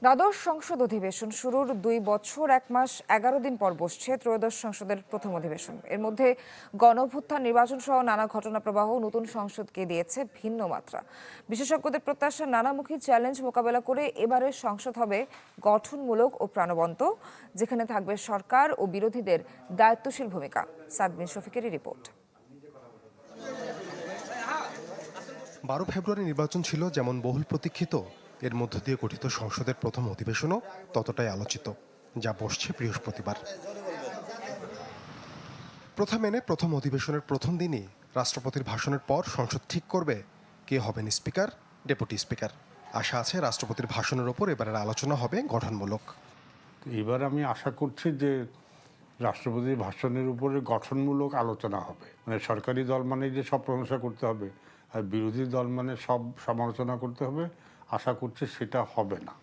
দ্বাদশ সংসদ অধিবেশন শুরুর 2 বছর 1 মাস 11 দিন পর বসছে ত্রয়োদশ সংসদের প্রথম অধিবেশন। এর মধ্যে গণঅভ্যুত্থান, নির্বাচন সহ নানা ঘটনা প্রবাহ নতুন সংসদকে দিয়েছে ভিন্ন মাত্রা। বিশেষজ্ঞদের প্রত্যাশা, নানামুখী চ্যালেঞ্জ মোকাবেলা করে এবারের সংসদ হবে গঠনমূলক ও প্রাণবন্ত, যেখানে থাকবে সরকার ও বিরোধীদের দায়িত্বশীল ভূমিকা। সাদবিন শফিকের রিপোর্ট। 12 ফেব্রুয়ারি নির্বাচন ছিল যেমন বহুল প্রতীক্ষিত, এর মধ্য দিয়ে গঠিত সংসদের প্রথম অধিবেশনও ততটাই আলোচিত, যা বসছে বৃহস্পতিবার। প্রথা মেনে প্রথম অধিবেশনের প্রথম দিনই রাষ্ট্রপতির ভাষণের পর সংসদ ঠিক করবে কে হবেন স্পিকার, ডেপুটি স্পিকার। আশা আছে রাষ্ট্রপতির ভাষণের ওপর এবারের আলোচনা হবে গঠনমূলক। এবার আমি আশা করছি যে রাষ্ট্রপতির ভাষণের উপরে গঠনমূলক আলোচনা হবে। মানে সরকারি দল মানে যে সব প্রশংসা করতে হবে আর বিরোধী দল মানে সব সমালোচনা করতে হবে, আশা করছি সেটা হবে না।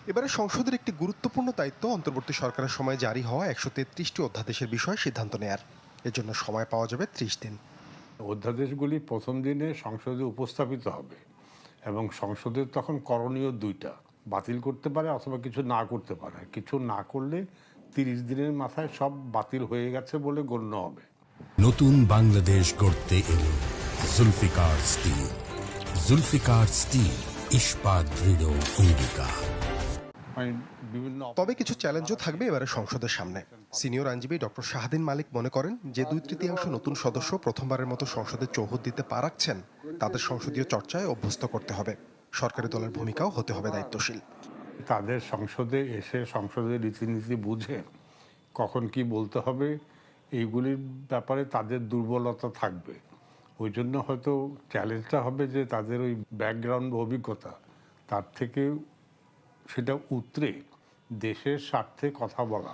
এবারে সংসদের একটি গুরুত্বপূর্ণ দায়িত্ব অন্তর্বর্তী সরকারের সময় জারি হওয়া 133টি অধ্যাদেশের বিষয়ে সিদ্ধান্ত নেয়ার। এর জন্য সময় পাওয়া যাবে 30 দিন। অধ্যাদেশগুলি প্রথম দিনে সংসদে উপস্থাপিত হবে এবং সংসদের তখন করণীয় দুইটা, বাতিল করতে পারে অথবা কিছু না করতে পারে। কিছু না করলে 30 দিনের মাথায় সব বাতিল হয়ে গেছে বলে গণ্য হবে। নতুন বাংলাদেশ গড়তে এলো জুলফিকার স্টিল। জুলফিকার স্টিল, ইস্পাত দৃঢ় অঙ্গীকার। তবে কিছু চ্যালেঞ্জও থাকবে এবারে সংসদের সামনে। সিনিয়র আইনজীবী ডক্টর শাহাদিন মালিক মনে করেন যে 2/3 নতুন সদস্য প্রথমবারের মতো সংসদে চৌহদ্দিতে পা রাখছেন, তাদের সংসদীয় চর্চায় অভ্যস্ত করতে হবে। সরকারি দলের ভূমিকাও হতে হবে দায়িত্বশীল। তাদের সংসদে এসে সংসদের রীতিনীতি বুঝে কখন কি বলতে হবে এইগুলির ব্যাপারে তাদের দুর্বলতা থাকবে। ওই জন্য হয়তো চ্যালেঞ্জটা হবে যে তাদের ওই ব্যাকগ্রাউন্ড অভিজ্ঞতা তার থেকে সেটা উতরে দেশের স্বার্থে কথা বলা।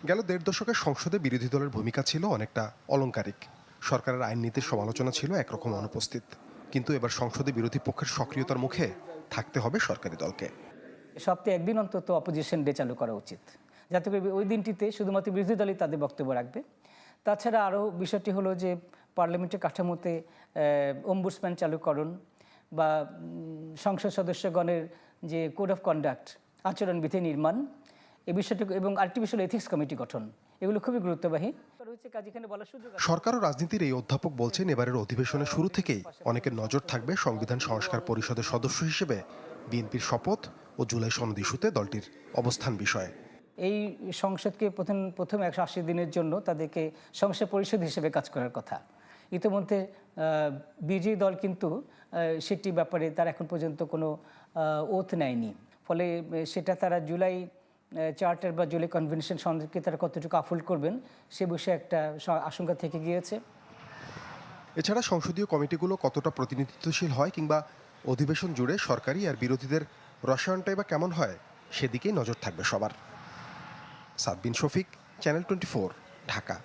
গেল 1.5 দশকের সংসদে বিরোধী দলের ভূমিকা ছিল অনেকটা অলংকারিক। সরকারের আইন নীতির সমালোচনা ছিল একরকম অনুপস্থিত। কিন্তু এবার সংসদে বিরোধী পক্ষের সক্রিয়তার মুখে থাকতে হবে সরকারি দলকে। সপ্তাহে একদিন অন্তত অপোজিশন ডে চালু করা উচিত, যাতে করে ওই দিনটিতে শুধুমাত্র বিরোধী দলই তাদের বক্তব্য রাখবে। তাছাড়া আরও বিষয়টি হলো যে পার্লামেন্টের কাঠামোতে অম্বুডসম্যান চালুকরণ বা সংসদ সদস্যগণের যে কোড অফ কন্ডাক্ট, আচরণবিধি নির্মাণ, এই বিষয়টি, এবং আরেকটি বিষয় এথিক্স কমিটি গঠন, এগুলো খুবই গুরুত্ববাহী। সরকার ও রাজনীতির এই অধ্যাপক বলছেন, এবারের অধিবেশনের শুরু থেকেই অনেকের নজর থাকবে সংবিধান সংস্কার পরিষদের সদস্য হিসেবে বিএনপির শপথ ও জুলাই সনদ ইস্যুতে দলটির অবস্থান বিষয়ে। এই সংসদকে প্রথম 180 দিনের জন্য তাদেরকে সংসদ পরিষদ হিসেবে কাজ করার কথা। ইতিমধ্যে বিজয়ী দল কিন্তু সেটি ব্যাপারে তারা এখন পর্যন্ত কোনো ওথ নেয়নি। ফলে সেটা তারা জুলাই চার্টার বা জুলাই কনভেনশন সনদকে তারা কতটুকু আফল করবেন সে বিষয়ে একটা আশঙ্কা থেকে গিয়েছে। এছাড়া সংসদীয় কমিটিগুলো কতটা প্রতিনিধিত্বশীল হয় কিংবা অধিবেশন জুড়ে সরকারি আর বিরোধীদের রসায়নটাই বা কেমন হয়, সেদিকেই নজর থাকবে সবার। সাদবিন শফিক, চ্যানেল 24, ঢাকা।